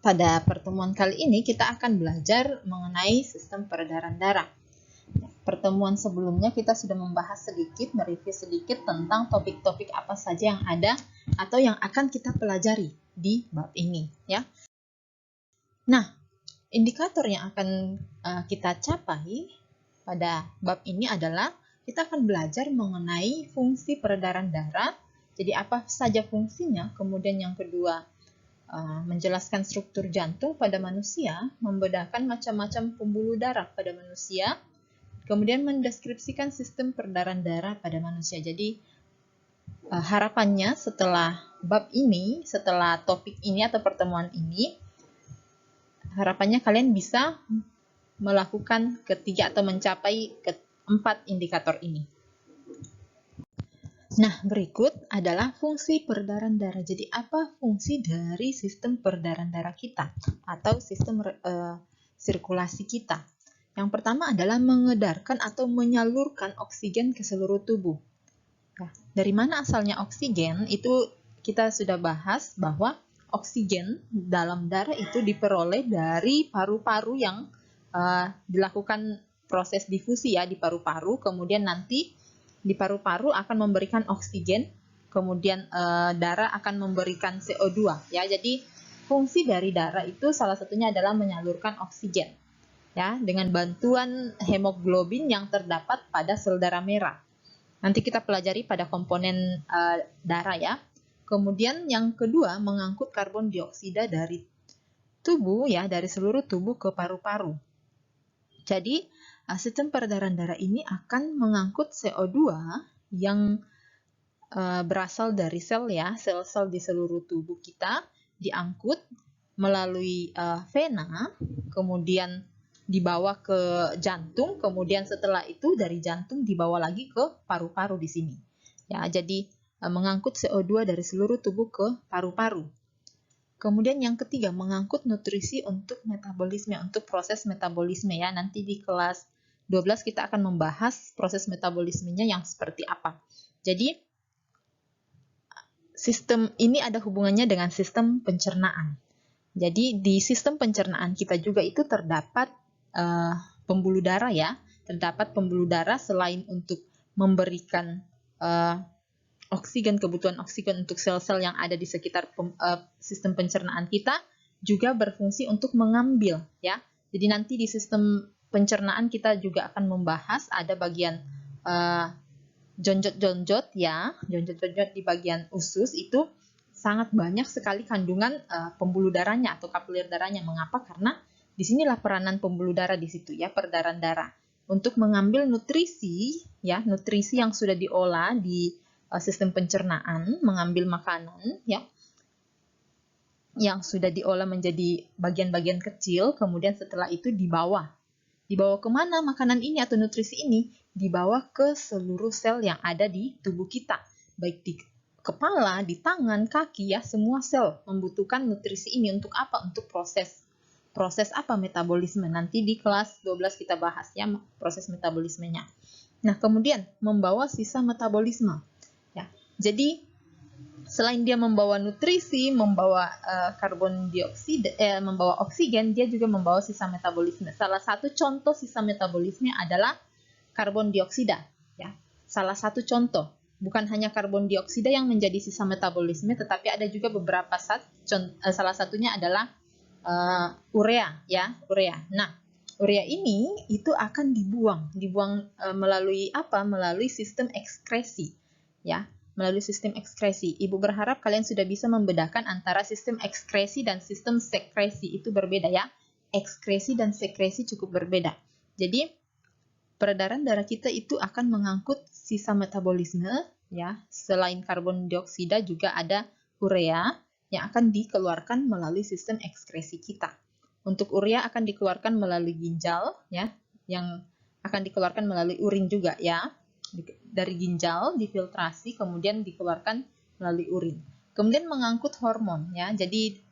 pada pertemuan kali ini kita akan belajar mengenai sistem peredaran darah. Pertemuan sebelumnya kita sudah membahas sedikit, mereview sedikit tentang topik-topik apa saja yang ada atau yang akan kita pelajari di bab ini, ya. Nah, indikator yang akan kita capai pada bab ini adalah kita akan belajar mengenai fungsi peredaran darah. Jadi apa saja fungsinya, kemudian yang kedua menjelaskan struktur jantung pada manusia, membedakan macam-macam pembuluh darah pada manusia, kemudian mendeskripsikan sistem peredaran darah pada manusia. Jadi harapannya setelah bab ini, setelah topik ini atau pertemuan ini, harapannya kalian bisa melakukan ketiga atau mencapai keempat indikator ini. Nah, berikut adalah fungsi peredaran darah. Jadi, apa fungsi dari sistem peredaran darah kita atau sistem sirkulasi kita? Yang pertama adalah mengedarkan atau menyalurkan oksigen ke seluruh tubuh. Nah, dari mana asalnya oksigen? Itu kita sudah bahas bahwa oksigen dalam darah itu diperoleh dari paru-paru yang dilakukan proses difusi ya di paru-paru, kemudian nanti di paru-paru akan memberikan oksigen, kemudian darah akan memberikan CO2 ya. Jadi fungsi dari darah itu salah satunya adalah menyalurkan oksigen ya dengan bantuan hemoglobin yang terdapat pada sel darah merah. Nanti kita pelajari pada komponen darah ya. Kemudian yang kedua mengangkut karbon dioksida dari tubuh ya, dari seluruh tubuh ke paru-paru. Jadi sistem peredaran darah ini akan mengangkut CO2 yang berasal dari sel ya, sel-sel di seluruh tubuh kita diangkut melalui vena, kemudian dibawa ke jantung, kemudian setelah itu dari jantung dibawa lagi ke paru-paru di sini. Ya, jadi mengangkut CO2 dari seluruh tubuh ke paru-paru. Kemudian yang ketiga, mengangkut nutrisi untuk metabolisme, untuk proses metabolisme ya. Nanti di kelas 12 kita akan membahas proses metabolismenya yang seperti apa. Jadi, sistem ini ada hubungannya dengan sistem pencernaan. Jadi, di sistem pencernaan kita juga itu terdapat pembuluh darah ya. Terdapat pembuluh darah selain untuk memberikan oksigen, kebutuhan oksigen untuk sel-sel yang ada di sekitar sistem pencernaan kita, juga berfungsi untuk mengambil ya. Jadi nanti di sistem pencernaan kita juga akan membahas ada bagian jonjot-jonjot ya, jonjot-jonjot di bagian usus itu sangat banyak sekali kandungan pembuluh darahnya atau kapiler darahnya. Mengapa? Karena disinilah peranan pembuluh darah di situ ya, peredaran darah untuk mengambil nutrisi ya, nutrisi yang sudah diolah di sistem pencernaan, mengambil makanan ya yang sudah diolah menjadi bagian-bagian kecil, kemudian setelah itu dibawa kemana makanan ini atau nutrisi ini? Dibawa ke seluruh sel yang ada di tubuh kita, baik di kepala, di tangan, kaki ya, semua sel membutuhkan nutrisi ini untuk apa? Untuk proses apa? Metabolisme. Nanti di kelas 12 kita bahas ya proses metabolismenya. Nah, kemudian membawa sisa metabolisme. Jadi selain dia membawa nutrisi, membawa karbon dioksida, membawa oksigen, dia juga membawa sisa metabolisme. Salah satu contoh sisa metabolisme adalah karbon dioksida. Ya, salah satu contoh. Bukan hanya karbon dioksida yang menjadi sisa metabolisme, tetapi ada juga beberapa salah satunya adalah urea, ya, urea. Nah, urea ini itu akan dibuang melalui apa? Melalui sistem ekskresi, ya. Melalui sistem ekskresi. Ibu berharap kalian sudah bisa membedakan antara sistem ekskresi dan sistem sekresi. Itu berbeda ya. Ekskresi dan sekresi cukup berbeda. Jadi, peredaran darah kita itu akan mengangkut sisa metabolisme ya. Selain karbon dioksida juga ada urea yang akan dikeluarkan melalui sistem ekskresi kita. Untuk urea akan dikeluarkan melalui ginjal ya, yang akan dikeluarkan melalui urin juga ya. Dari ginjal difiltrasi kemudian dikeluarkan melalui urin. Kemudian mengangkut hormon ya. Jadi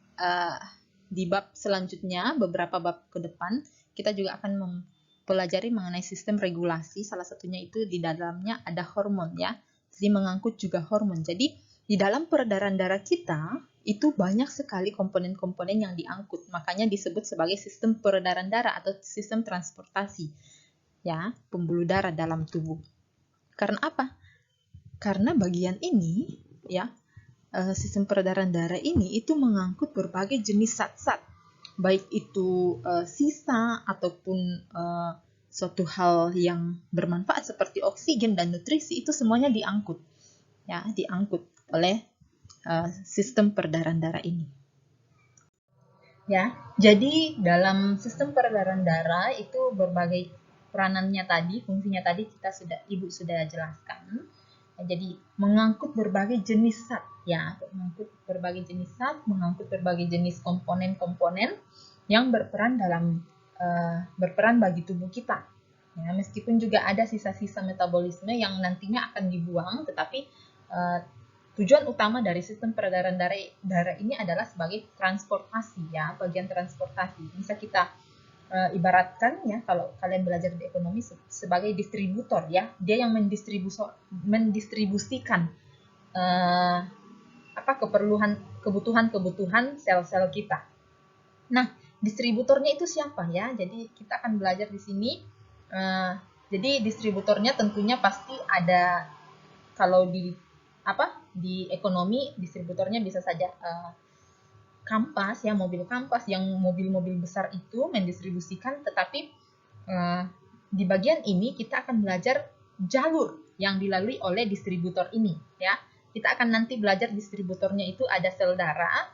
di bab selanjutnya, beberapa bab ke depan kita juga akan mempelajari mengenai sistem regulasi. Salah satunya itu di dalamnya ada hormon ya. Jadi mengangkut juga hormon. Jadi di dalam peredaran darah kita itu banyak sekali komponen-komponen yang diangkut. Makanya disebut sebagai sistem peredaran darah atau sistem transportasi, ya, pembuluh darah dalam tubuh. Karena apa? Karena bagian ini, ya, sistem peredaran darah ini itu mengangkut berbagai jenis zat-zat, baik itu sisa ataupun suatu hal yang bermanfaat seperti oksigen dan nutrisi, itu semuanya diangkut, ya, diangkut oleh sistem peredaran darah ini. Ya, jadi dalam sistem peredaran darah itu berbagai peranannya tadi, fungsinya tadi Ibu sudah jelaskan. Jadi mengangkut berbagai jenis zat, ya, mengangkut berbagai jenis zat, mengangkut berbagai jenis komponen-komponen yang berperan bagi tubuh kita. Ya, meskipun juga ada sisa-sisa metabolisme yang nantinya akan dibuang, tetapi tujuan utama dari sistem peredaran darah ini adalah sebagai transportasi, ya, bagian transportasi. Bisa kita ibaratkan, ya, kalau kalian belajar di ekonomi, sebagai distributor, ya, dia yang mendistribusikan kebutuhan sel-sel kita. Nah, distributornya itu siapa, ya? Jadi kita akan belajar di sini. Jadi distributornya tentunya pasti ada. Kalau di ekonomi, distributornya bisa saja Kampas, ya, mobil Kampas, yang mobil-mobil besar itu mendistribusikan. Tetapi di bagian ini kita akan belajar jalur yang dilalui oleh distributor ini, ya. Kita akan nanti belajar distributornya itu ada sel darah,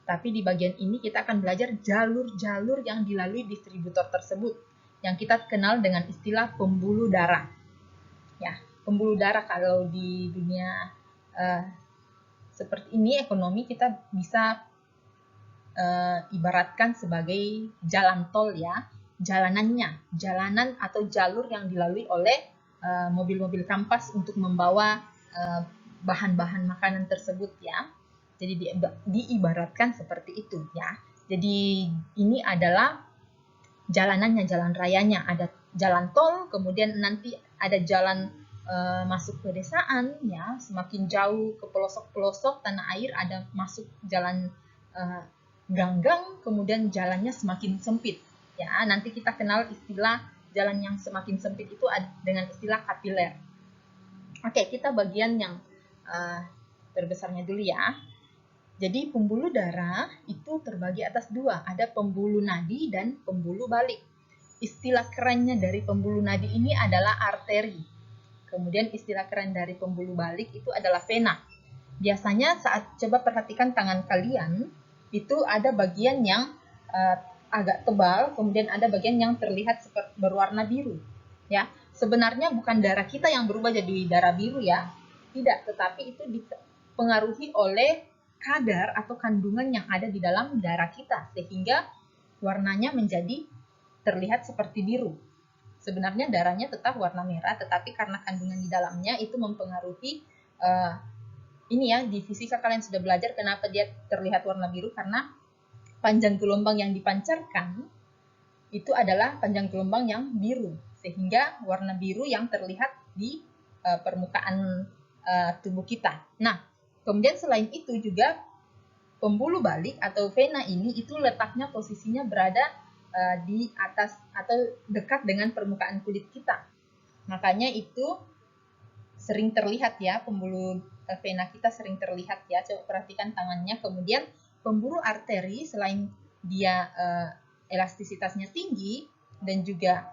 tapi di bagian ini kita akan belajar jalur-jalur yang dilalui distributor tersebut, yang kita kenal dengan istilah pembuluh darah, ya. Pembuluh darah kalau di dunia seperti ini ekonomi kita bisa ibaratkan sebagai jalan tol, ya, jalanan atau jalur yang dilalui oleh mobil-mobil Kampas untuk membawa bahan-bahan makanan tersebut, ya. Jadi diibaratkan seperti itu, ya. Jadi ini adalah jalanannya, jalan rayanya, ada jalan tol, kemudian nanti ada jalan masuk ke desaan, ya, semakin jauh ke pelosok-pelosok tanah air ada masuk jalan ganggang, kemudian jalannya semakin sempit, ya. Nanti kita kenal istilah jalan yang semakin sempit itu dengan istilah kapiler. Oke, kita bagian yang terbesarnya dulu, ya. Jadi pembuluh darah itu terbagi atas dua, ada pembuluh nadi dan pembuluh balik. Istilah kerennya dari pembuluh nadi ini adalah arteri. Kemudian istilah keren dari pembuluh balik itu adalah vena. Biasanya saat coba perhatikan tangan kalian, itu ada bagian yang agak tebal, kemudian ada bagian yang terlihat seperti berwarna biru, ya. Sebenarnya bukan darah kita yang berubah jadi darah biru, ya. Tidak, tetapi itu dipengaruhi oleh kadar atau kandungan yang ada di dalam darah kita, sehingga warnanya menjadi terlihat seperti biru. Sebenarnya darahnya tetap warna merah, tetapi karena kandungan di dalamnya itu mempengaruhi ini, ya, di fisika kalian sudah belajar kenapa dia terlihat warna biru, karena panjang gelombang yang dipancarkan itu adalah panjang gelombang yang biru, sehingga warna biru yang terlihat di permukaan tubuh kita. Nah, kemudian selain itu juga pembuluh balik atau vena ini itu letaknya posisinya berada di atas atau dekat dengan permukaan kulit kita. Makanya itu sering terlihat, ya, pembuluh vena kita sering terlihat, ya. Coba perhatikan tangannya. Kemudian pembuluh arteri selain dia elastisitasnya tinggi dan juga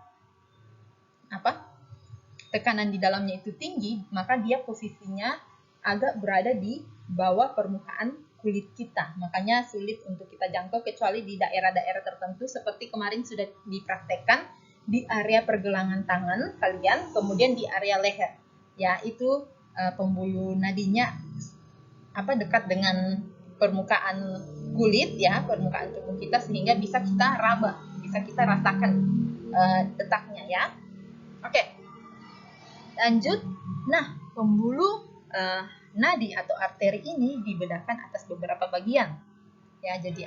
tekanan di dalamnya itu tinggi, maka dia posisinya agak berada di bawah permukaan kulit kita, makanya sulit untuk kita jangkau kecuali di daerah-daerah tertentu seperti kemarin sudah dipraktekkan di area pergelangan tangan kalian, kemudian di area leher, ya, itu pembuluh nadinya dekat dengan permukaan kulit, ya, permukaan tubuh kita, sehingga bisa kita raba, bisa kita rasakan detaknya, ya. Oke, lanjut. Nah, pembuluh nadi atau arteri ini dibedakan atas beberapa bagian, ya. Jadi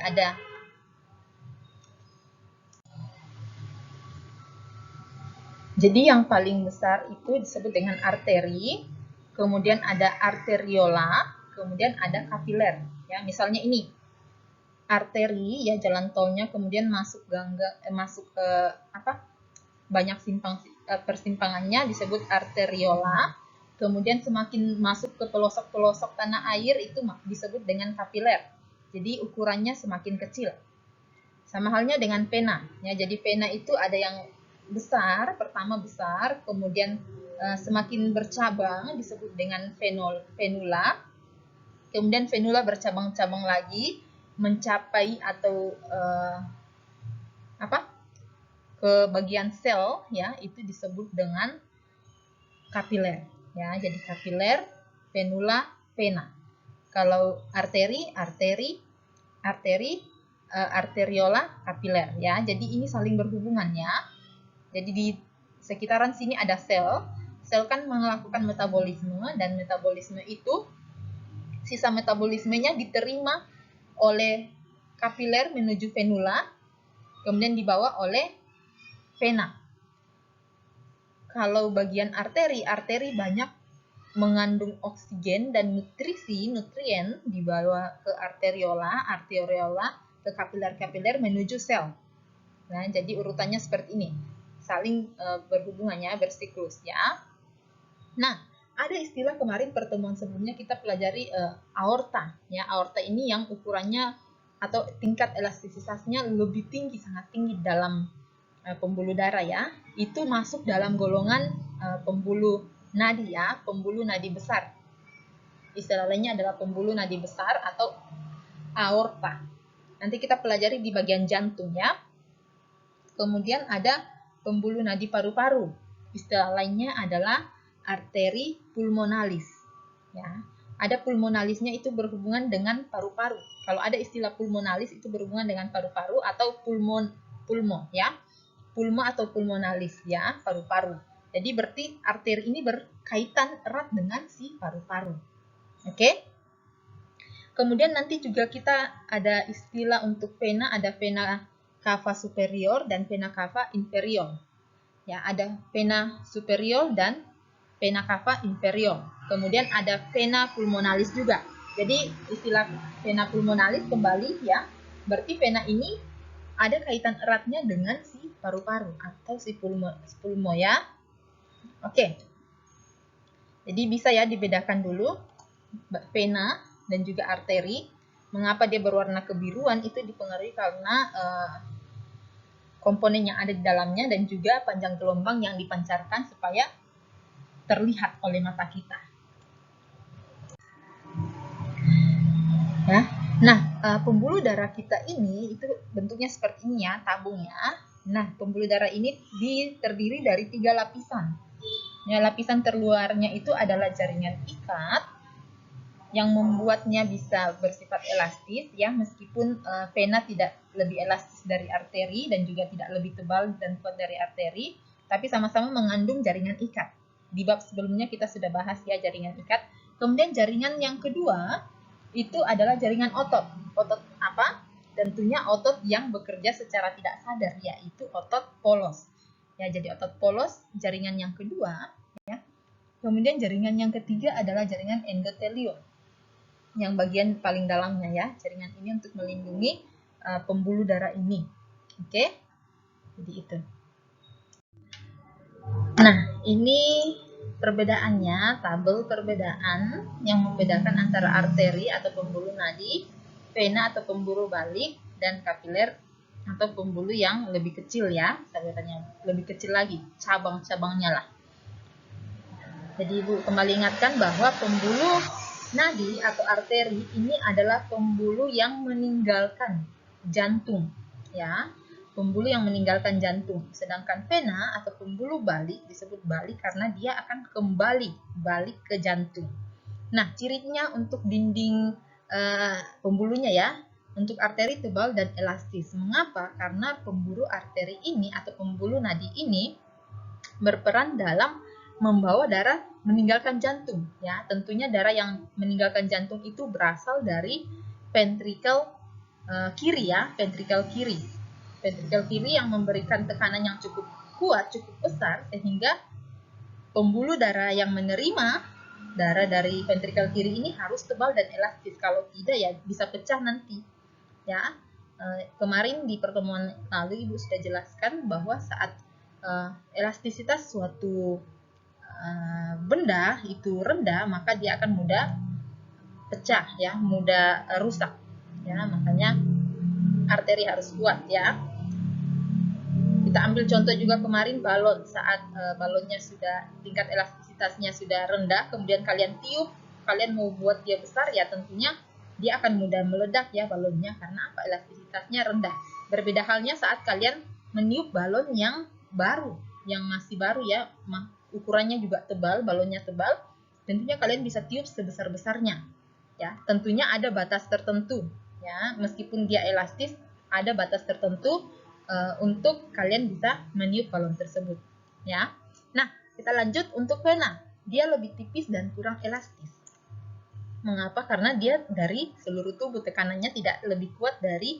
yang paling besar itu disebut dengan arteri, kemudian ada arteriola, kemudian ada kapiler. Ya, misalnya ini arteri ya, jalan tolnya, kemudian masuk masuk ke banyak persimpangannya disebut arteriola. Kemudian semakin masuk ke pelosok-pelosok tanah air itu disebut dengan kapiler. Jadi ukurannya semakin kecil. Sama halnya dengan vena. Ya, jadi vena itu ada yang besar, pertama besar, kemudian semakin bercabang disebut dengan venula. Kemudian venula bercabang-cabang lagi mencapai atau ke bagian sel ya, itu disebut dengan kapiler ya. Jadi kapiler, venula, vena. Kalau arteri, arteriola, kapiler ya. Jadi ini saling berhubungan ya. Jadi di sekitaran sini ada sel. Sel kan melakukan metabolisme, dan metabolisme itu sisa metabolismenya diterima oleh kapiler menuju venula, kemudian dibawa oleh vena. Kalau bagian arteri banyak mengandung oksigen dan nutrien dibawa ke arteriola ke kapiler menuju sel. Nah, jadi urutannya seperti ini, saling berhubungannya, bersiklus ya. Nah, ada istilah kemarin pertemuan sebelumnya kita pelajari aorta ya. Aorta ini yang ukurannya atau tingkat elastisitasnya lebih tinggi, sangat tinggi dalam pembuluh darah ya. Itu masuk dalam golongan pembuluh nadi ya, pembuluh nadi besar. Istilah lainnya adalah pembuluh nadi besar atau aorta. Nanti kita pelajari di bagian jantung ya. Kemudian ada pembuluh nadi paru-paru. Istilah lainnya adalah arteri pulmonalis ya. Ada pulmonalisnya, itu berhubungan dengan paru-paru. Kalau ada istilah pulmonalis itu berhubungan dengan paru-paru atau pulmo ya. Pulmo atau pulmonalis ya, paru-paru. Jadi berarti arteri ini berkaitan erat dengan si paru-paru. Oke? Kemudian nanti juga kita ada istilah untuk vena, ada vena cava superior dan vena cava inferior. Ya, ada vena superior dan vena cava inferior. Kemudian ada vena pulmonalis juga. Jadi istilah vena pulmonalis kembali ya, berarti vena ini ada kaitan eratnya dengan si paru-paru atau si pulmo ya. Oke. Jadi bisa ya dibedakan dulu vena dan juga arteri. Mengapa dia berwarna kebiruan? Itu dipengaruhi karena komponen yang ada di dalamnya dan juga panjang gelombang yang dipancarkan supaya terlihat oleh mata kita. Ya. Nah, pembuluh darah kita ini itu bentuknya seperti ini ya, tabungnya. Nah, pembuluh darah ini terdiri dari 3 lapisan. Ya, lapisan terluarnya itu adalah jaringan ikat yang membuatnya bisa bersifat elastis ya, meskipun vena tidak lebih elastis dari arteri dan juga tidak lebih tebal dan kuat dari arteri, tapi sama-sama mengandung jaringan ikat. Di bab sebelumnya kita sudah bahas ya jaringan ikat. Kemudian jaringan yang kedua itu adalah jaringan otot. Otot apa? Tentunya otot yang bekerja secara tidak sadar, yaitu otot polos. Ya, jadi otot polos jaringan yang kedua ya. Kemudian jaringan yang ketiga adalah jaringan endotelium, yang bagian paling dalamnya ya. Jaringan ini untuk melindungi pembuluh darah ini. Oke? Jadi itu. Nah, ini perbedaannya, tabel perbedaan yang membedakan antara arteri atau pembuluh nadi, vena atau pembuluh balik, dan kapiler atau pembuluh yang lebih kecil ya, salurannya lebih kecil lagi, cabang-cabangnya lah. Jadi Ibu kembali ingatkan bahwa pembuluh nadi atau arteri ini adalah pembuluh yang meninggalkan jantung ya. Pembuluh yang meninggalkan jantung. Sedangkan vena atau pembuluh balik disebut balik karena dia akan kembali balik ke jantung. Nah, cirinya untuk dinding pembuluhnya ya, untuk arteri tebal dan elastis. Mengapa? Karena pembuluh arteri ini atau pembuluh nadi ini berperan dalam membawa darah meninggalkan jantung ya. Tentunya darah yang meninggalkan jantung itu berasal dari ventrikel kiri ya, ventrikel kiri. Ventrikel kiri yang memberikan tekanan yang cukup kuat, cukup besar, sehingga pembuluh darah yang menerima darah dari ventrikel kiri ini harus tebal dan elastis. Kalau tidak ya bisa pecah nanti. Ya, kemarin di pertemuan lalu Ibu sudah jelaskan bahwa saat elastisitas suatu benda itu rendah, maka dia akan mudah pecah ya, mudah rusak. Ya, makanya arteri harus kuat ya. Kita ambil contoh juga kemarin balon, saat balonnya sudah tingkat elastisitasnya sudah rendah, kemudian kalian tiup, kalian mau buat dia besar ya tentunya dia akan mudah meledak ya balonnya, karena apa? Elastisitasnya rendah. Berbeda halnya saat kalian meniup balon yang baru, yang masih baru ya, ukurannya juga tebal, balonnya tebal, tentunya kalian bisa tiup sebesar-besarnya. Ya, tentunya ada batas tertentu ya, meskipun dia elastis, ada batas tertentu untuk kalian bisa meniup balon tersebut ya. Nah, kita lanjut untuk vena. Dia lebih tipis dan kurang elastis. Mengapa? Karena dia dari seluruh tubuh, tekanannya tidak lebih kuat dari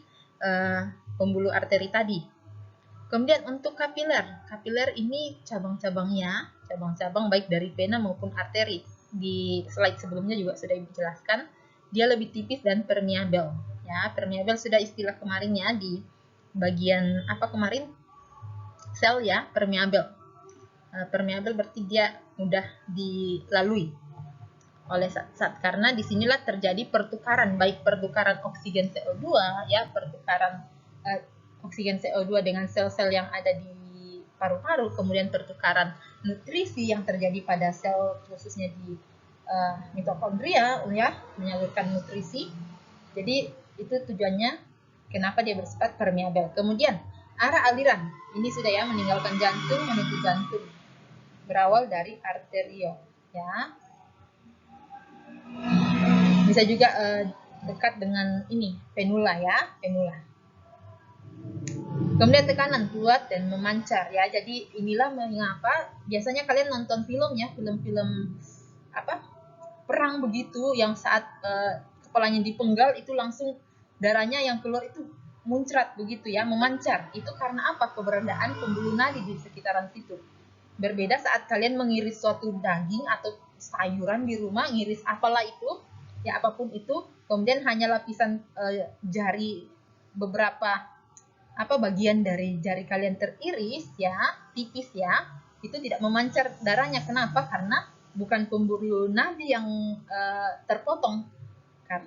pembuluh arteri tadi. Kemudian untuk kapiler. Kapiler ini cabang-cabangnya, cabang-cabang baik dari vena maupun arteri. Di slide sebelumnya juga sudah dijelaskan, dia lebih tipis dan permeabel. Ya, permeabel sudah istilah kemarin ya di bagian apa kemarin? Sel ya, permeabel. Permeabel berarti dia mudah dilalui oleh zat, karena disinilah terjadi pertukaran, baik pertukaran oksigen CO2 ya, pertukaran oksigen CO2 dengan sel-sel yang ada di paru-paru, kemudian pertukaran nutrisi yang terjadi pada sel khususnya di mitokondria ya, menyalurkan nutrisi. Jadi itu tujuannya kenapa dia bersifat permeabel. Kemudian arah aliran ini sudah ya, meninggalkan jantung menuju jantung, berawal dari arteriol ya. Bisa juga dekat dengan ini venula ya, venula. Kemudian tekanan kuat dan memancar ya. Jadi inilah mengapa biasanya kalian nonton film ya, film-film apa perang begitu, yang saat kepalanya dipenggal itu langsung darahnya yang keluar itu muncrat begitu ya, memancar. Itu karena apa? Keberadaan pembuluh nadi di sekitaran situ. Berbeda saat kalian mengiris suatu daging atau sayuran di rumah, ngiris apalah itu ya, apapun itu, kemudian hanya lapisan jari, beberapa bagian dari jari kalian teriris ya, tipis ya, itu tidak memancar darahnya. Kenapa? Karena bukan pembuluh nadi yang terpotong kan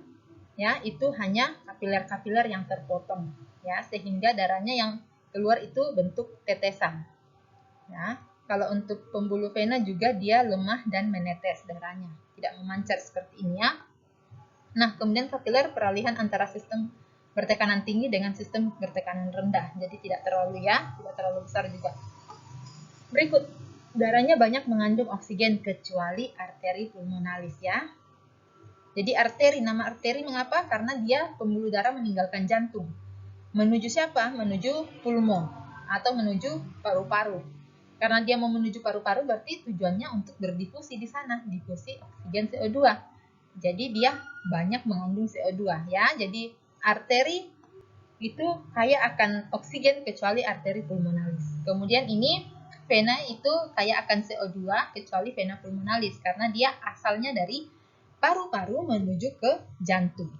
ya, itu hanya kapiler-kapiler yang terpotong ya, sehingga darahnya yang keluar itu bentuk tetesan ya. Kalau untuk pembuluh vena juga dia lemah dan menetes darahnya, tidak memancar seperti ini ya. Nah, kemudian kapiler peralihan antara sistem bertekanan tinggi dengan sistem bertekanan rendah. Jadi tidak terlalu besar juga. Berikut, darahnya banyak mengandung oksigen kecuali arteri pulmonalis ya. Jadi nama arteri mengapa? Karena dia pembuluh darah meninggalkan jantung. Menuju siapa? Menuju pulmo atau menuju paru-paru. Karena dia mau menuju paru-paru berarti tujuannya untuk berdifusi di sana, difusi oksigen CO2. Jadi dia banyak mengandung CO2 ya. Jadi arteri itu kaya akan oksigen kecuali arteri pulmonalis. Kemudian ini vena itu kaya akan CO2 kecuali vena pulmonalis, karena dia asalnya dari paru-paru menuju ke jantung.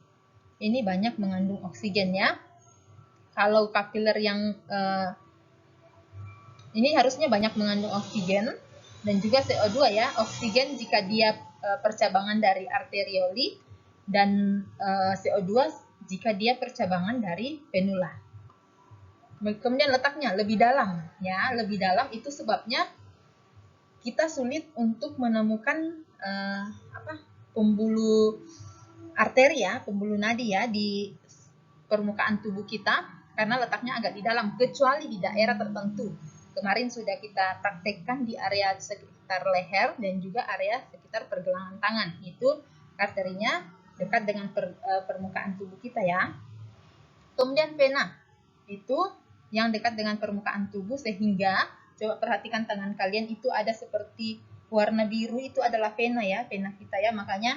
Ini banyak mengandung oksigen ya. Kalau kapiler yang ini harusnya banyak mengandung oksigen dan juga CO2 ya. Oksigen jika dia percabangan dari arterioli, dan CO2 jika dia percabangan dari venula. Kemudian letaknya lebih dalam ya, lebih dalam itu sebabnya kita sulit untuk menemukan pembuluh arteri ya, pembuluh nadi ya di permukaan tubuh kita, karena letaknya agak di dalam, kecuali di daerah tertentu. Kemarin sudah kita praktekkan di area sekitar leher dan juga area sekitar pergelangan tangan. Itu arterinya dekat dengan permukaan tubuh kita ya. Kemudian vena itu yang dekat dengan permukaan tubuh, sehingga coba perhatikan tangan kalian itu ada seperti warna biru, itu adalah vena ya, vena kita ya. Makanya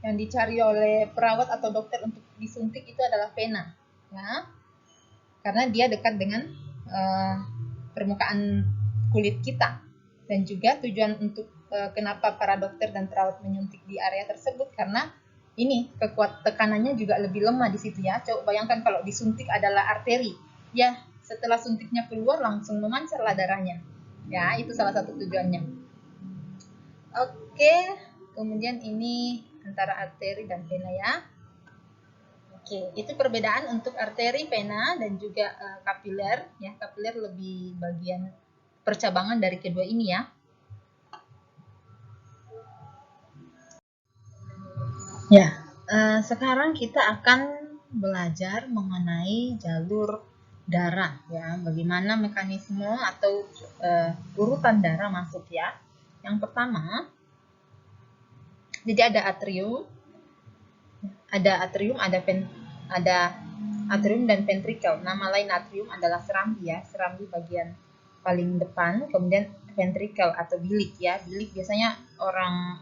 yang dicari oleh perawat atau dokter untuk disuntik itu adalah vena ya, karena dia dekat dengan permukaan kulit kita. Dan juga tujuan untuk kenapa para dokter dan perawat menyuntik di area tersebut, karena ini tekanannya juga lebih lemah di situ ya. Coba bayangkan kalau disuntik adalah arteri, ya setelah suntiknya keluar langsung memancarlah darahnya. Ya, itu salah satu tujuannya. Oke, kemudian ini antara arteri dan vena ya. Oke, itu perbedaan untuk arteri, vena, dan juga kapiler. Ya, kapiler lebih bagian percabangan dari kedua ini ya. Ya, sekarang kita akan belajar mengenai jalur darah ya, bagaimana mekanisme atau urutan darah masuk ya. Yang pertama, jadi ada atrium, ada atrium dan ventrikel. Nama lain atrium adalah serambi ya, serambi bagian paling depan, kemudian ventrikel atau bilik ya. Bilik biasanya orang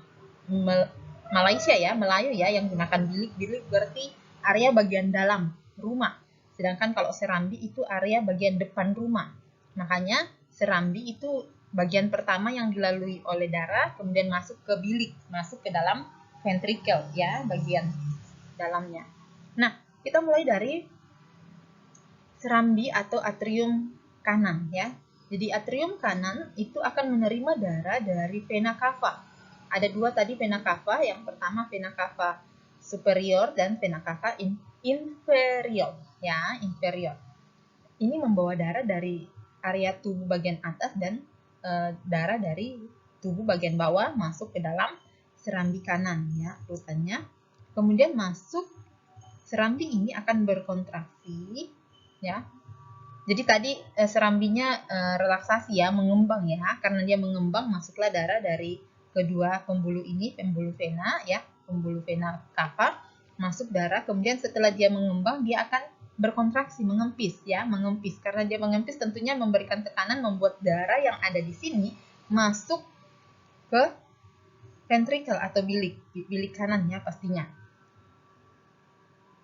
Malaysia ya, Melayu ya yang gunakan bilik. Bilik berarti area bagian dalam rumah. Sedangkan kalau serambi itu area bagian depan rumah. Makanya serambi itu bagian pertama yang dilalui oleh darah, kemudian masuk ke bilik, masuk ke dalam ventrikel ya, bagian dalamnya. Nah, kita mulai dari serambi atau atrium kanan ya. Jadi atrium kanan itu akan menerima darah dari vena cava. Ada dua tadi vena cava, yang pertama vena cava superior dan vena cava inferior ya, inferior. Ini membawa darah dari area tubuh bagian atas dan darah dari tubuh bagian bawah masuk ke dalam serambi kanan ya, urutannya. Kemudian masuk serambi ini akan berkontraksi ya. Jadi tadi serambinya relaksasi ya, mengembang ya. Karena dia mengembang, masuklah darah dari kedua pembuluh ini, pembuluh vena ya, pembuluh vena cava, masuk darah. Kemudian setelah dia mengembang, dia akan berkontraksi, mengempis ya, mengempis. Karena dia mengempis tentunya memberikan tekanan, membuat darah yang ada di sini masuk ke ventrikel atau bilik kanan ya pastinya.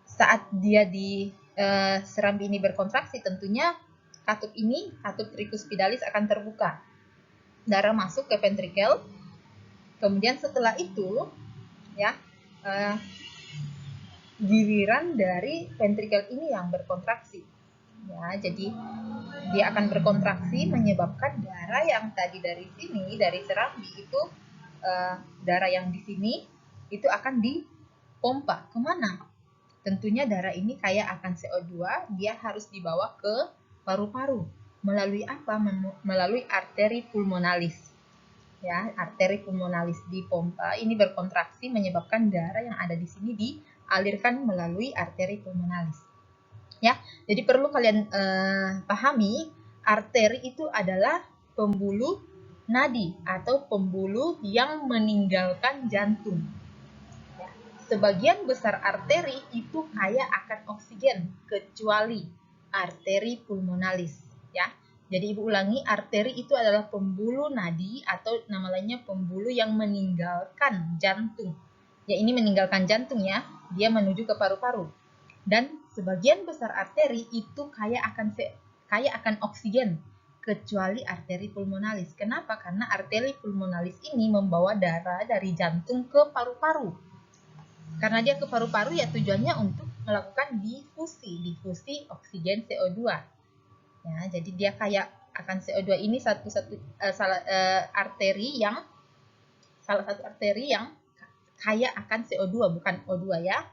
Saat dia di serambi ini berkontraksi, tentunya katup tricuspidalis akan terbuka. Darah masuk ke ventrikel. Kemudian setelah itu ya, giliran dari ventrikel ini yang berkontraksi. Ya, jadi dia akan berkontraksi menyebabkan darah yang tadi dari sini, dari serambi itu, darah yang di sini itu akan dipompa kemana? Tentunya darah ini kaya akan CO2, dia harus dibawa ke paru-paru. Melalui apa? Melalui arteri pulmonalis. Ya, arteri pulmonalis dipompa, ini berkontraksi menyebabkan darah yang ada di sini dialirkan melalui arteri pulmonalis. Ya, jadi perlu kalian pahami, arteri itu adalah pembuluh nadi atau pembuluh yang meninggalkan jantung. Sebagian besar arteri itu kaya akan oksigen, kecuali arteri pulmonalis ya. Jadi Ibu ulangi, arteri itu adalah pembuluh nadi atau nama lainnya pembuluh yang meninggalkan jantung. Ya, ini meninggalkan jantung ya, dia menuju ke paru-paru. Dan sebagian besar arteri itu kaya akan oksigen, kecuali arteri pulmonalis. Kenapa? Karena arteri pulmonalis ini membawa darah dari jantung ke paru-paru. Karena dia ke paru-paru ya, tujuannya untuk melakukan difusi oksigen CO2. Ya, jadi dia kaya akan CO2. Ini salah satu arteri yang kaya akan CO2, bukan O2 ya.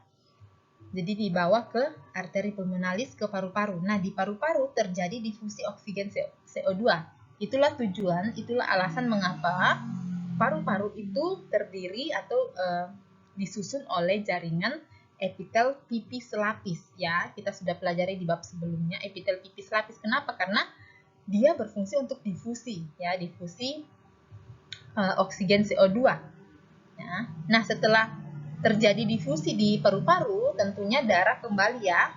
Jadi dibawa ke arteri pulmonalis, ke paru-paru. Nah, di paru-paru terjadi difusi oksigen CO2. Itulah tujuan, itulah alasan mengapa paru-paru itu terdiri atau disusun oleh jaringan epitel pipis lapis ya. Kita sudah pelajari di bab sebelumnya epitel pipis lapis. Kenapa? Karena dia berfungsi untuk difusi ya, difusi oksigen CO2 ya. Nah, setelah terjadi difusi di paru-paru, tentunya darah kembali ya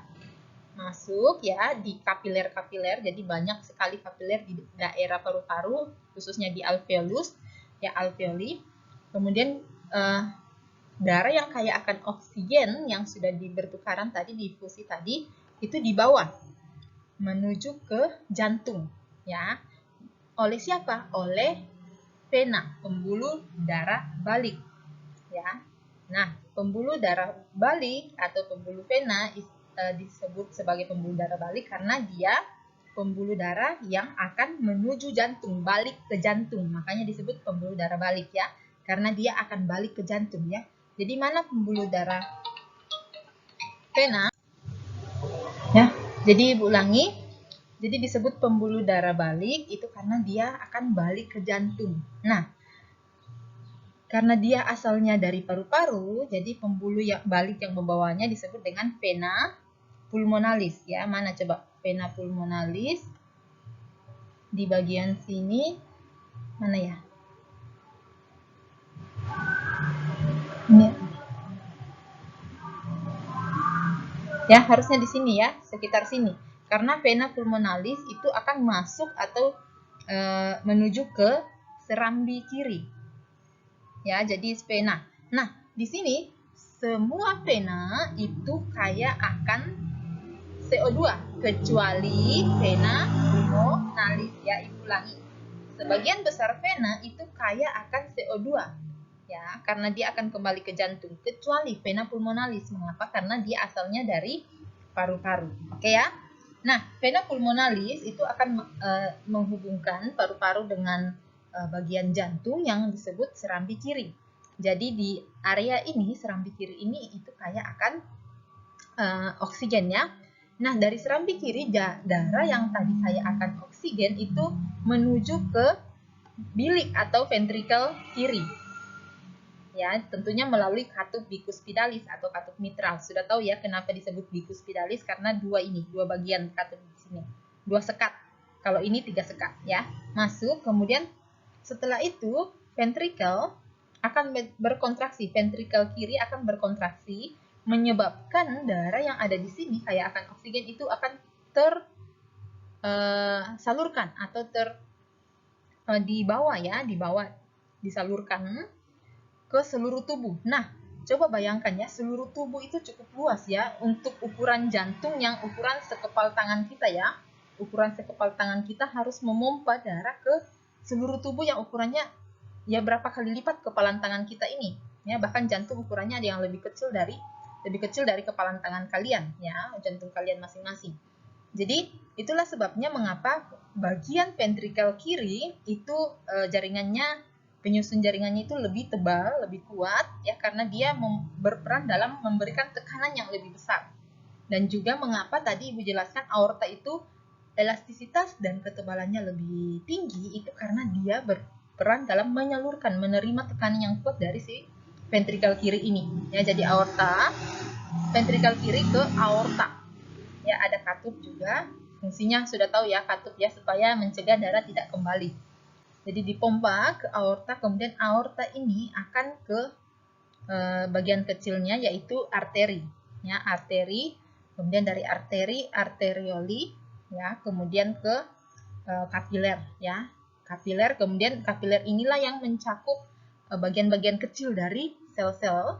masuk ya di kapiler-kapiler. Jadi banyak sekali kapiler di daerah paru-paru, khususnya di alveolus ya, alveoli. Kemudian darah yang kaya akan oksigen yang sudah bertukaran tadi, difusi tadi, itu dibawa menuju ke jantung ya. Oleh siapa? Oleh vena, pembuluh darah balik. Ya. Nah, pembuluh darah balik atau pembuluh vena disebut sebagai pembuluh darah balik karena dia pembuluh darah yang akan menuju jantung, balik ke jantung. Makanya disebut pembuluh darah balik ya, karena dia akan balik ke jantung ya. Jadi mana pembuluh darah vena? Ya, jadi Ibu ulangi. Jadi disebut pembuluh darah balik itu karena dia akan balik ke jantung. Nah, karena dia asalnya dari paru-paru, jadi pembuluh yang balik yang membawanya disebut dengan vena pulmonalis ya. Mana coba vena pulmonalis di bagian sini mana ya? Ini. Ya, harusnya di sini ya, sekitar sini. Karena vena pulmonalis itu akan masuk atau menuju ke serambi kiri. Ya, jadi vena. Nah, di sini semua vena itu kaya akan CO2 kecuali vena pulmonalis ya, Ibu ulangi. Sebagian besar vena itu kaya akan CO2 ya, karena dia akan kembali ke jantung kecuali vena pulmonalis. Mengapa? Karena dia asalnya dari paru-paru. Oke ya. Nah, vena pulmonalis itu akan menghubungkan paru-paru dengan bagian jantung yang disebut serambi kiri. Jadi di area ini, serambi kiri ini itu kaya akan oksigen ya. Nah, dari serambi kiri darah yang tadi kaya akan oksigen itu menuju ke bilik atau ventrikel kiri. Ya, tentunya melalui katup bicuspidalis atau katup mitral. Sudah tahu ya kenapa disebut bicuspidalis, karena dua bagian katup di sini. 2 sekat. Kalau ini 3 sekat ya. Masuk, kemudian setelah itu ventrikel akan berkontraksi, ventrikel kiri akan berkontraksi menyebabkan darah yang ada di sini kayak akan oksigen itu akan tersalurkan atau disalurkan ke seluruh tubuh. Nah, coba bayangkan ya, seluruh tubuh itu cukup luas ya untuk ukuran jantung yang ukuran sekepal tangan kita ya. Ukuran sekepal tangan kita harus memompa darah ke seluruh tubuh yang ukurannya ya berapa kali lipat kepalan tangan kita ini. Ya, bahkan jantung ukurannya ada yang lebih kecil dari kepalan tangan kalian ya, jantung kalian masing-masing. Jadi, itulah sebabnya mengapa bagian ventrikel kiri itu penyusun jaringannya itu lebih tebal, lebih kuat ya, karena dia berperan dalam memberikan tekanan yang lebih besar. Dan juga mengapa tadi Ibu jelaskan aorta itu elastisitas dan ketebalannya lebih tinggi itu karena dia berperan dalam menerima tekanan yang kuat dari si ventrikel kiri ini. Ya, jadi aorta, ventrikel kiri ke aorta. Ya, ada katup juga. Fungsinya sudah tahu ya, katup ya, supaya mencegah darah tidak kembali. Jadi dipompa ke aorta, kemudian aorta ini akan ke bagian kecilnya yaitu arteri. Ya, arteri, kemudian dari arteri, arterioli, ya, kemudian ke kapiler, ya. Kapiler, kemudian kapiler inilah yang mencakup bagian-bagian kecil dari sel-sel.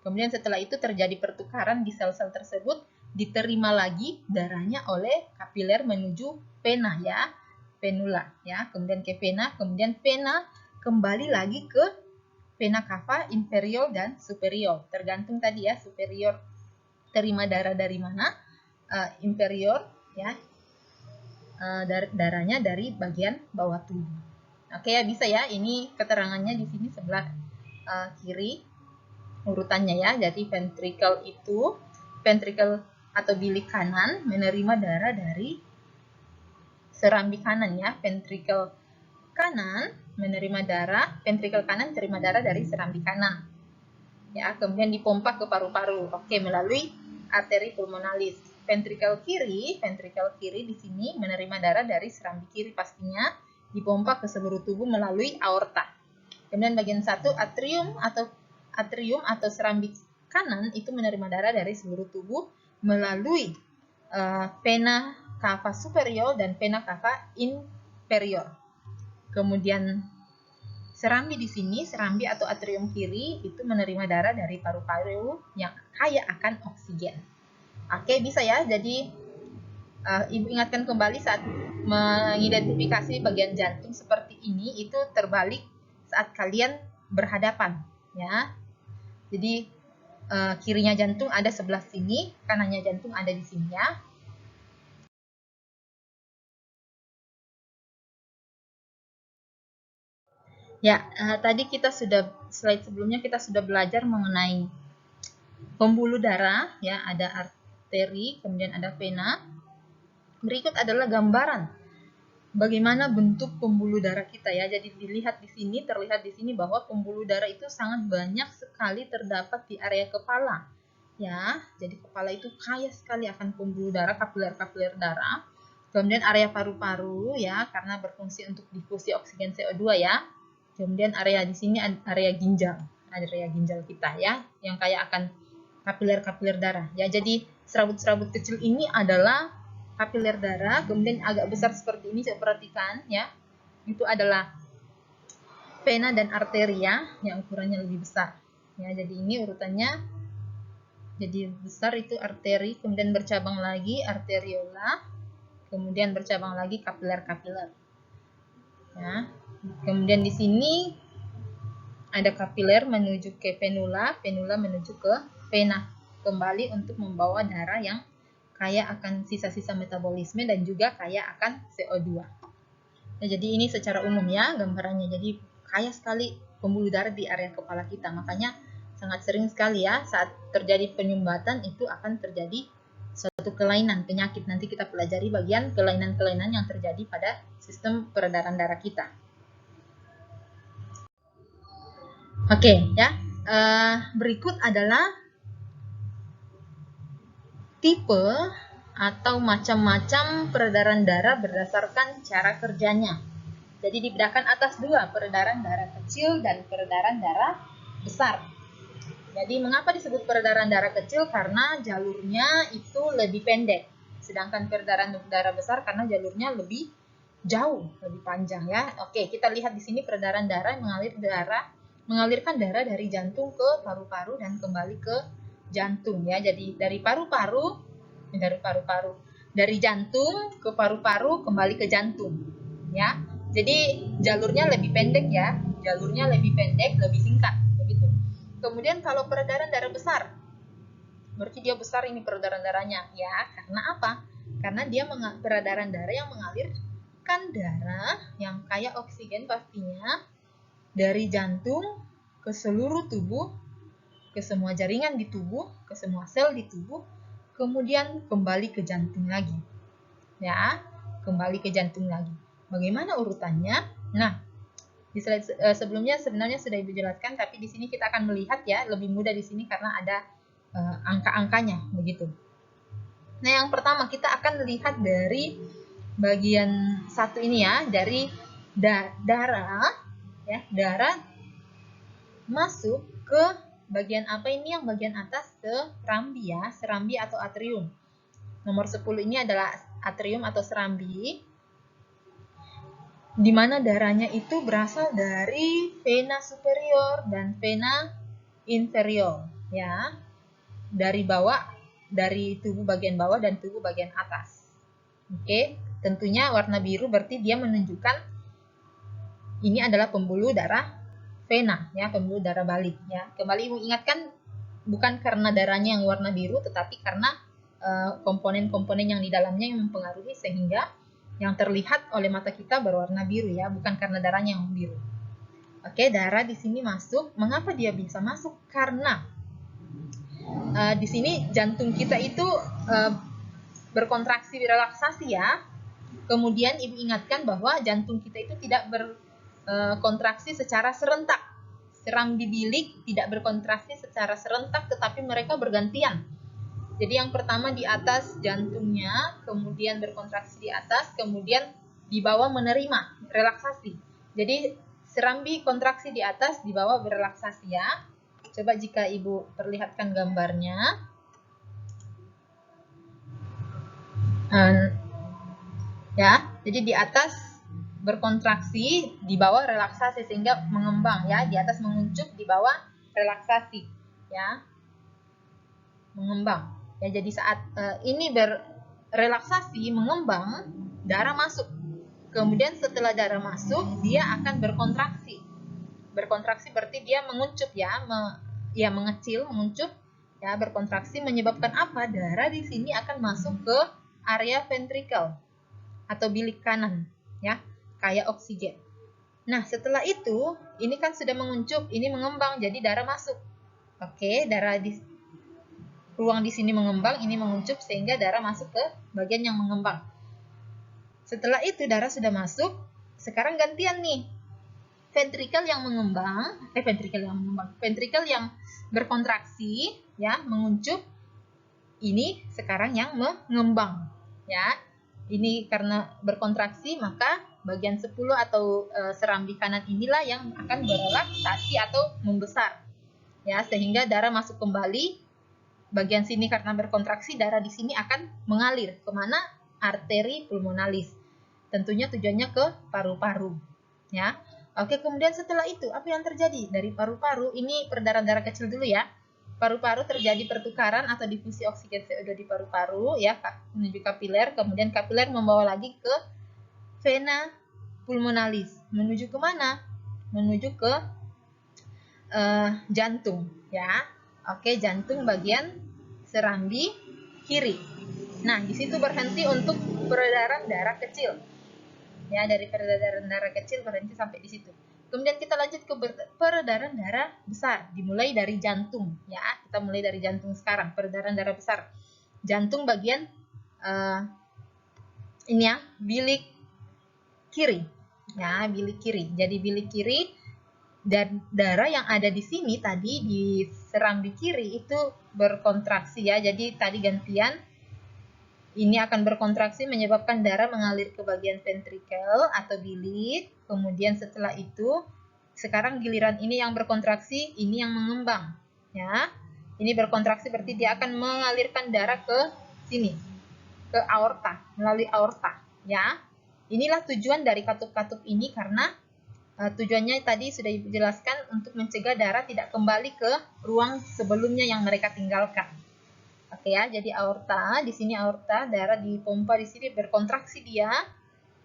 Kemudian setelah itu terjadi pertukaran di sel-sel tersebut, diterima lagi darahnya oleh kapiler menuju vena ya, venula ya, kemudian ke vena, kemudian vena kembali lagi ke vena cava inferior dan superior. Tergantung tadi ya, superior terima darah dari mana, inferior ya, darahnya dari bagian bawah tubuh. Oke ya, bisa ya. Ini keterangannya di sini sebelah kiri urutannya ya. Jadi ventrikel atau bilik kanan menerima darah dari serambi kanan ya. Ventrikel kanan menerima darah, ventrikel kanan terima darah dari serambi kanan. Ya, kemudian dipompa ke paru-paru. Oke, melalui arteri pulmonalis. Ventrikel kiri di sini menerima darah dari serambi kiri pastinya, dipompa ke seluruh tubuh melalui aorta. Kemudian bagian satu atrium atau serambi kanan itu menerima darah dari seluruh tubuh melalui vena cava superior dan vena cava inferior. Kemudian serambi di sini, serambi atau atrium kiri itu menerima darah dari paru-paru yang kaya akan oksigen. Oke, bisa ya. Jadi Ibu ingatkan kembali saat mengidentifikasi bagian jantung seperti ini itu terbalik saat kalian berhadapan, ya. Jadi kirinya jantung ada sebelah sini, kanannya jantung ada di sini, ya. Ya, tadi kita sudah, slide sebelumnya kita sudah belajar mengenai pembuluh darah, ya, ada arteri, kemudian ada vena. Berikut adalah gambaran bagaimana bentuk pembuluh darah kita, ya. Jadi terlihat di sini bahwa pembuluh darah itu sangat banyak sekali terdapat di area kepala, ya. Jadi kepala itu kaya sekali akan pembuluh darah, kapiler-kapiler darah. Kemudian area paru-paru, ya, karena berfungsi untuk difusi oksigen CO2, ya. Kemudian area di sini area ginjal kita, ya, yang kaya akan kapiler-kapiler darah, ya. Jadi serabut-serabut kecil ini adalah kapiler darah. Kemudian agak besar seperti ini, saya perhatikan, ya, itu adalah vena dan arteri, ya, yang ukurannya lebih besar, ya. Jadi ini urutannya, jadi besar itu arteri, kemudian bercabang lagi arteriola, kemudian bercabang lagi kapiler-kapiler, ya. Kemudian di sini ada kapiler menuju ke venula, venula menuju ke vena, kembali untuk membawa darah yang kaya akan sisa-sisa metabolisme dan juga kaya akan CO2. Nah, jadi ini secara umum, ya, gambarannya. Jadi kaya sekali pembuluh darah di area kepala kita, makanya sangat sering sekali, ya, saat terjadi penyumbatan itu akan terjadi suatu kelainan, penyakit. Nanti kita pelajari bagian kelainan-kelainan yang terjadi pada sistem peredaran darah kita. Oke, ya. Berikut adalah tipe atau macam-macam peredaran darah berdasarkan cara kerjanya. Jadi dibedakan atas dua, peredaran darah kecil dan peredaran darah besar. Jadi mengapa disebut peredaran darah kecil? Karena jalurnya itu lebih pendek. Sedangkan peredaran darah besar karena jalurnya lebih jauh, lebih panjang, ya. Oke, kita lihat di sini peredaran darah mengalirkan darah dari jantung ke paru-paru dan kembali ke jantung, ya. Jadi dari jantung ke paru-paru kembali ke jantung, ya. Jadi jalurnya lebih pendek, ya. Jalurnya lebih pendek, lebih singkat, begitu. Kemudian kalau peredaran darah besar, berarti dia besar ini peredaran darahnya, ya. Karena apa? Karena dia peredaran darah yang mengalirkan darah yang kaya oksigen pastinya dari jantung ke seluruh tubuh, ke semua jaringan di tubuh, ke semua sel di tubuh, kemudian kembali ke jantung lagi, ya, kembali ke jantung lagi. Bagaimana urutannya? Nah, di slide sebelumnya sebenarnya sudah Ibu jelaskan, tapi di sini kita akan melihat, ya, lebih mudah di sini karena ada angka-angkanya, begitu. Nah, yang pertama kita akan lihat dari bagian satu ini, ya, dari darah, ya, darah masuk ke bagian apa ini, yang bagian atas, serambi, ya, serambi atau atrium. Nomor 10 ini adalah atrium atau serambi, di mana darahnya itu berasal dari vena superior dan vena inferior, ya, dari tubuh bagian bawah dan tubuh bagian atas. Oke, tentunya warna biru berarti dia menunjukkan ini adalah pembuluh darah vena, ya, pembuluh darah balik, ya. Kembali Ibu ingatkan, bukan karena darahnya yang warna biru, tetapi karena komponen-komponen yang di dalamnya yang mempengaruhi sehingga yang terlihat oleh mata kita berwarna biru, ya, bukan karena darahnya yang biru. Oke, darah di sini masuk. Mengapa dia bisa masuk? Karena di sini jantung kita itu berkontraksi, relaksasi, ya. Kemudian Ibu ingatkan bahwa jantung kita itu tidak berkontraksi secara serentak. Serambi bilik tidak berkontraksi secara serentak, tetapi mereka bergantian. Jadi yang pertama di atas jantungnya, kemudian berkontraksi di atas, kemudian di bawah menerima, relaksasi. Jadi serambi kontraksi di atas, di bawah berelaksasi, ya. Coba jika Ibu perlihatkan gambarnya. Ya, jadi di atas berkontraksi, di bawah relaksasi sehingga mengembang, ya. Di atas menguncup, di bawah relaksasi, ya. Mengembang. Ya, jadi saat ini berrelaksasi, mengembang, darah masuk. Kemudian setelah darah masuk, dia akan berkontraksi. Berkontraksi berarti dia menguncup ya, mengecil, menguncup ya, berkontraksi menyebabkan apa? Darah di sini akan masuk ke area ventricle atau bilik kanan ya, kayak oksigen. Nah, setelah itu ini kan sudah menguncup, ini mengembang jadi darah masuk. Oke, darah di ruang di sini mengembang, ini menguncup sehingga darah masuk ke bagian yang mengembang. Setelah itu darah sudah masuk, sekarang gantian nih. Ventrikel yang berkontraksi ya, menguncup, ini sekarang yang mengembang ya. Ini karena berkontraksi maka bagian 10 atau serambi kanan inilah yang akan berelaksasi atau membesar ya, sehingga darah masuk kembali. Bagian sini karena berkontraksi, darah di sini akan mengalir kemana? Arteri pulmonalis. Tentunya tujuannya ke paru-paru ya. Oke, kemudian setelah itu apa yang terjadi? Dari paru-paru, ini peredaran darah kecil dulu ya. Paru-paru terjadi pertukaran atau difusi oksigen CO2 di paru-paru ya, menuju kapiler, kemudian kapiler membawa lagi ke vena pulmonalis. Menuju ke mana? Menuju ke jantung ya. Oke, jantung bagian serambi kiri. Nah, di situ berhenti untuk peredaran darah kecil. Ya, dari peredaran darah kecil berhenti sampai di situ. Kemudian kita lanjut ke peredaran darah besar, dimulai dari jantung ya. Kita mulai dari jantung sekarang, peredaran darah besar. Jantung bagian ini ya, bilik kiri. Ya, bilik kiri. Jadi bilik kiri, dan darah yang ada di sini tadi di serambi kiri itu berkontraksi ya. Jadi tadi gantian, ini akan berkontraksi menyebabkan darah mengalir ke bagian ventrikel atau bilik. Kemudian setelah itu, sekarang giliran ini yang berkontraksi, ini yang mengembang. Ya, ini berkontraksi berarti dia akan mengalirkan darah ke sini, ke aorta, melalui aorta. Ya, inilah tujuan dari katup-katup ini karena tujuannya tadi sudah dijelaskan untuk mencegah darah tidak kembali ke ruang sebelumnya yang mereka tinggalkan. Oke ya, jadi aorta, di sini aorta, darah dipompa di sini berkontraksi dia,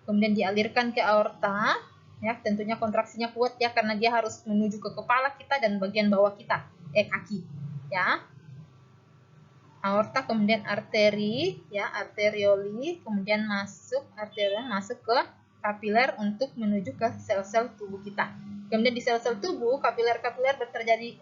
kemudian dialirkan ke aorta, ya tentunya kontraksinya kuat ya karena dia harus menuju ke kepala kita dan bagian bawah kita, kaki, ya. Aorta kemudian arteri, ya arterioli, kemudian arteriol masuk ke kapiler untuk menuju ke sel-sel tubuh kita. Kemudian di sel-sel tubuh, kapiler-kapiler terjadi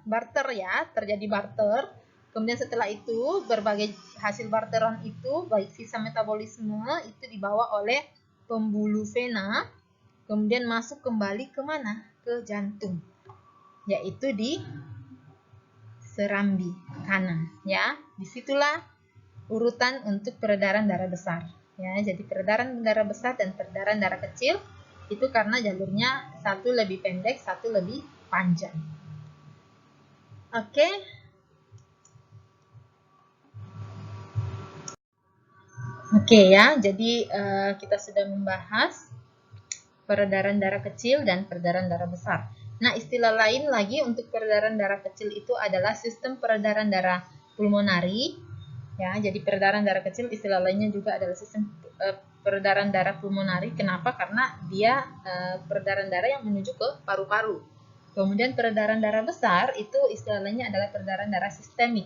barter ya, terjadi barter. Kemudian setelah itu berbagai hasil barteran itu baik sisa metabolisme itu dibawa oleh pembuluh vena, kemudian masuk kembali ke mana? Ke jantung, yaitu di serambi kanan ya. Disitulah urutan untuk peredaran darah besar ya. Jadi peredaran darah besar dan peredaran darah kecil itu karena jalurnya satu lebih pendek, satu lebih panjang. Oke. Oke ya, jadi kita sudah membahas peredaran darah kecil dan peredaran darah besar. Nah, istilah lain lagi untuk peredaran darah kecil itu adalah sistem peredaran darah pulmonari. Ya, jadi peredaran darah kecil istilah lainnya juga adalah sistem peredaran darah pulmonari. Kenapa? Karena dia peredaran darah yang menuju ke paru-paru. Kemudian peredaran darah besar itu istilah lainnya adalah peredaran darah sistemik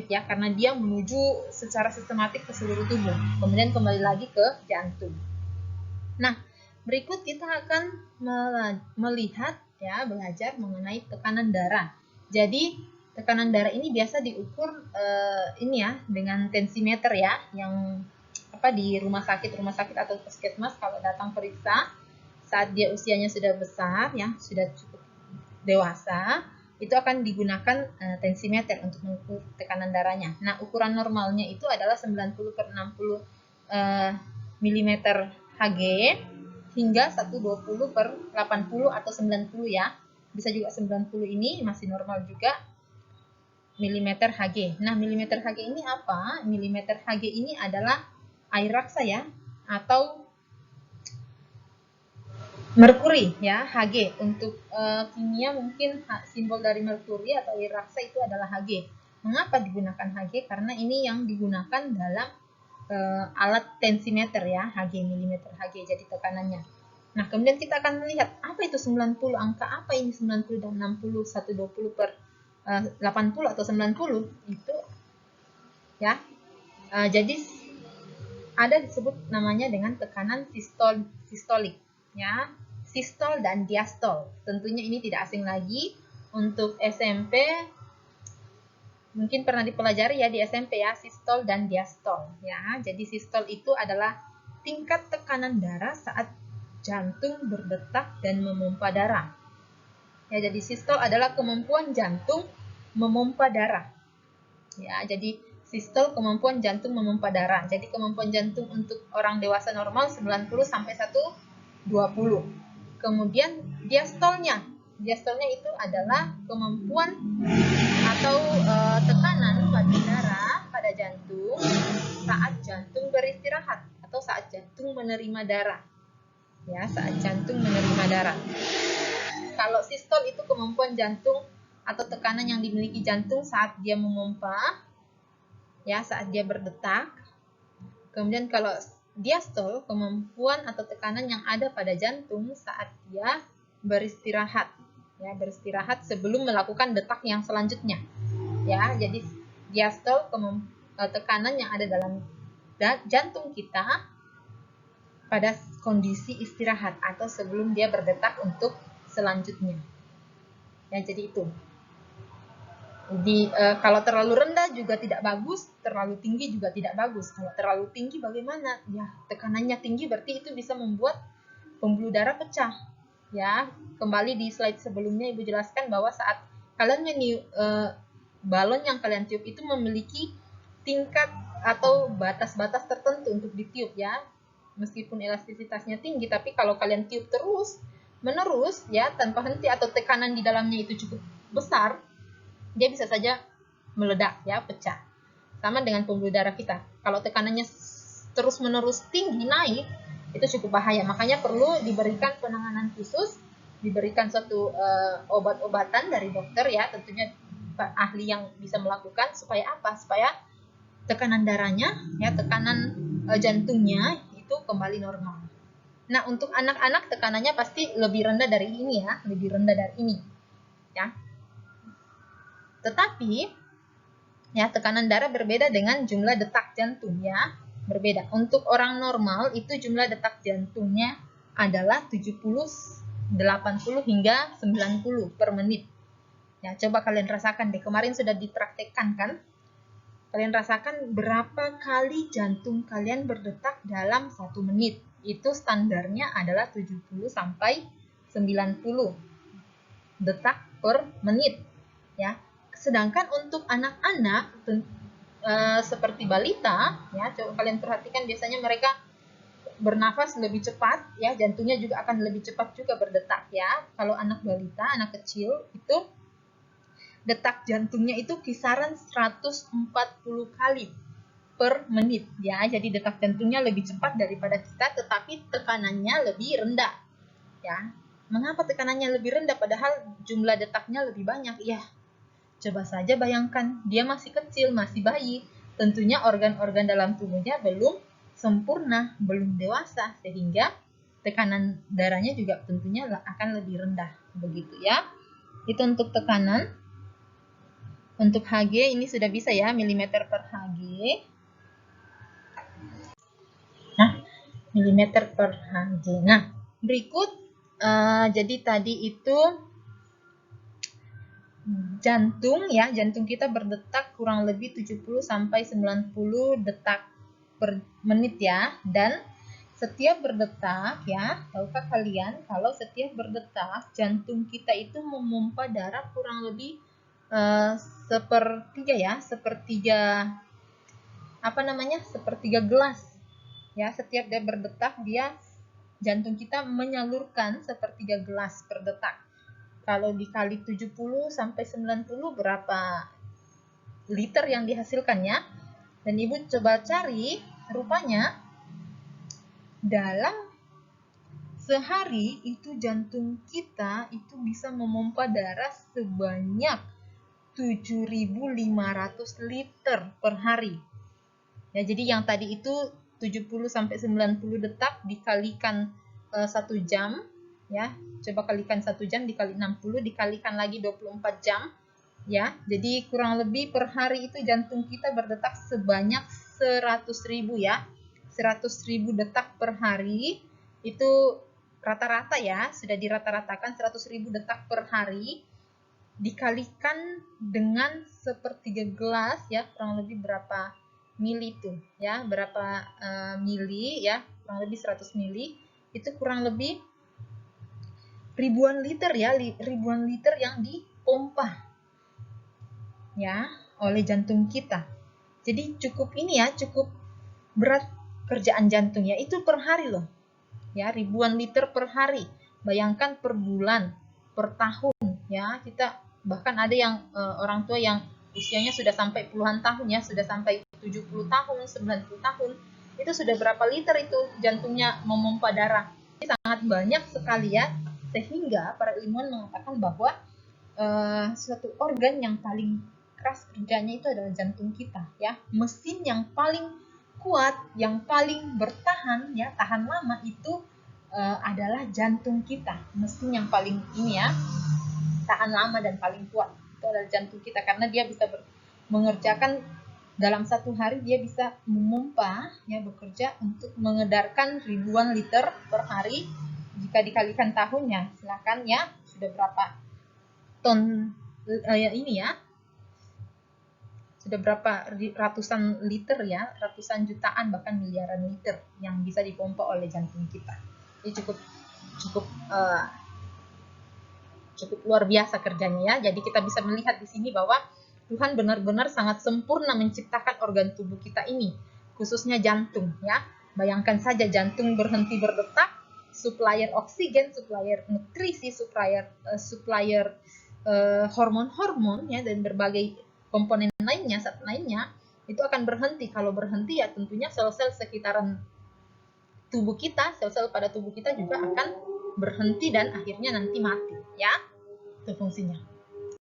ya, karena dia menuju secara sistematik ke seluruh tubuh, kemudian kembali lagi ke jantung. Nah, berikut kita akan melihat ya, belajar mengenai tekanan darah. Jadi tekanan darah ini biasa diukur ini ya dengan tensimeter ya, yang di rumah sakit atau puskesmas kalau datang periksa saat dia usianya sudah besar ya, sudah cukup dewasa, itu akan digunakan tensimeter untuk mengukur tekanan darahnya. Nah, ukuran normalnya itu adalah 90/60 mm Hg hingga 120/80 atau 90 ya. Bisa juga 90 ini masih normal juga milimeter Hg. Nah, milimeter Hg ini apa? Milimeter Hg ini adalah air raksa ya, atau merkuri ya, Hg. Untuk kimia mungkin simbol dari merkuri atau air raksa itu adalah Hg. Mengapa digunakan Hg? Karena ini yang digunakan dalam alat tensimeter ya, Hg, milimeter Hg, jadi tekanannya. Nah, kemudian kita akan melihat apa itu 90, angka apa ini 90 dan 60, 120 per 80 atau 90 itu ya. Jadi ada disebut namanya dengan tekanan sistolik ya, sistol dan diastol. Tentunya ini tidak asing lagi untuk SMP, mungkin pernah dipelajari ya di SMP ya, sistol dan diastol ya. Jadi sistol itu adalah tingkat tekanan darah saat jantung berdetak dan memompa darah. Ya, jadi sistol adalah kemampuan jantung memompa darah. Ya, jadi sistol kemampuan jantung memompa darah. Jadi kemampuan jantung untuk orang dewasa normal 90 sampai 120. Kemudian diastolnya. Diastolnya itu adalah kemampuan atau tekanan pada darah pada jantung saat jantung beristirahat atau saat jantung menerima darah. Ya, saat jantung menerima darah. Kalau sistol itu kemampuan jantung atau tekanan yang dimiliki jantung saat dia memompa, ya, saat dia berdetak. Kemudian kalau diastol, kemampuan atau tekanan yang ada pada jantung saat dia beristirahat, ya, beristirahat sebelum melakukan detak yang selanjutnya. Ya, jadi diastol tekanan yang ada dalam jantung kita pada kondisi istirahat atau sebelum dia berdetak untuk selanjutnya. Ya, jadi itu. Kalau terlalu rendah juga tidak bagus, terlalu tinggi juga tidak bagus. Kalau terlalu tinggi bagaimana? Ya, tekanannya tinggi berarti itu bisa membuat pembuluh darah pecah. Ya, kembali di slide sebelumnya Ibu jelaskan bahwa saat kalian balon yang kalian tiup itu memiliki tingkat atau batas-batas tertentu untuk ditiup ya. Meskipun elastisitasnya tinggi, tapi kalau kalian tiup terus menerus ya tanpa henti atau tekanan di dalamnya itu cukup besar, dia bisa saja meledak ya, pecah. Sama dengan pembuluh darah kita. Kalau tekanannya terus-menerus tinggi naik, itu cukup bahaya. Makanya perlu diberikan penanganan khusus, diberikan suatu obat-obatan dari dokter ya, tentunya ahli yang bisa melakukan supaya apa? Supaya tekanan darahnya ya, tekanan jantungnya itu kembali normal. Nah, untuk anak-anak tekanannya pasti lebih rendah dari ini ya, lebih rendah dari ini. Ya. Tetapi ya, tekanan darah berbeda dengan jumlah detak jantung ya, berbeda. Untuk orang normal itu jumlah detak jantungnya adalah 70, 80 hingga 90 per menit. Ya, coba kalian rasakan deh, kemarin sudah dipraktekkan kan? Kalian rasakan berapa kali jantung kalian berdetak dalam 1 menit. Itu standarnya adalah 70 sampai 90 detak per menit ya. Sedangkan untuk anak-anak seperti balita ya, coba kalian perhatikan biasanya mereka bernafas lebih cepat ya, jantungnya juga akan lebih cepat juga berdetak ya. Kalau anak balita, anak kecil itu detak jantungnya itu kisaran 140 kali per menit ya. Jadi detak jantungnya lebih cepat daripada kita, tetapi tekanannya lebih rendah ya. Mengapa tekanannya lebih rendah padahal jumlah detaknya lebih banyak? Ya, coba saja bayangkan, dia masih kecil, masih bayi. Tentunya organ-organ dalam tubuhnya belum sempurna, belum dewasa, sehingga tekanan darahnya juga tentunya akan lebih rendah. Begitu ya. Itu untuk tekanan. Untuk Hg ini sudah bisa ya, milimeter per Hg. Nah, milimeter per Hg. Nah, berikut jadi tadi itu jantung ya, jantung kita berdetak kurang lebih 70 sampai 90 detak per menit ya. Dan setiap berdetak ya, tahukah kalian kalau setiap berdetak jantung kita itu memompa darah kurang lebih sepertiga ya, sepertiga gelas ya. Setiap dia berdetak, jantung kita menyalurkan sepertiga gelas per detak. Kalau dikali 70 sampai 90 berapa liter yang dihasilkannya? Dan Ibu coba cari, rupanya dalam sehari itu jantung kita itu bisa memompa darah sebanyak 7.500 liter per hari. Ya, jadi yang tadi itu 70 sampai 90 detak dikalikan 1 jam ya. Coba kalikan 1 jam dikali 60 dikalikan lagi 24 jam ya. Jadi kurang lebih per hari itu jantung kita berdetak sebanyak 100.000 ya. 100.000 detak per hari itu rata-rata ya, sudah dirata-ratakan 100.000 detak per hari dikalikan dengan sepertiga gelas ya, kurang lebih berapa mili tuh ya, berapa mili ya, kurang lebih 100 mili itu kurang lebih ribuan liter ya, ribuan liter yang dipompa ya oleh jantung kita. Jadi cukup ini ya, cukup berat kerjaan jantung ya, itu per hari loh ya, ribuan liter per hari. Bayangkan per bulan, per tahun ya, kita bahkan ada yang orang tua yang usianya sudah sampai puluhan tahun ya, sudah sampai 70 tahun, 90 tahun, itu sudah berapa liter itu jantungnya memompa darah. Ini sangat banyak sekali ya, sehingga para ilmuwan mengatakan bahwa suatu organ yang paling keras kerjanya itu adalah jantung kita ya, mesin yang paling kuat, yang paling bertahan ya, tahan lama itu adalah jantung kita. Mesin yang paling ini ya, tahan lama dan paling kuat itu adalah jantung kita, karena dia bisa mengerjakan dalam satu hari, dia bisa memompa ya, bekerja untuk mengedarkan ribuan liter per hari. Jika dikalikan tahunnya, silakan ya, sudah berapa ton ini ya, sudah berapa ratusan liter ya, ratusan jutaan bahkan miliaran liter yang bisa dipompa oleh jantung kita. Ini cukup luar biasa kerjanya ya. Jadi kita bisa melihat di sini bahwa Tuhan benar-benar sangat sempurna menciptakan organ tubuh kita ini, khususnya jantung ya. Bayangkan saja jantung berhenti berdetak, supplier oksigen, supplier nutrisi, supplier hormon-hormon ya, dan berbagai komponen lainnya, zat lainnya itu akan berhenti. Kalau berhenti ya tentunya sel-sel sekitaran tubuh kita, sel-sel pada tubuh kita juga akan berhenti dan akhirnya nanti mati ya, itu fungsinya.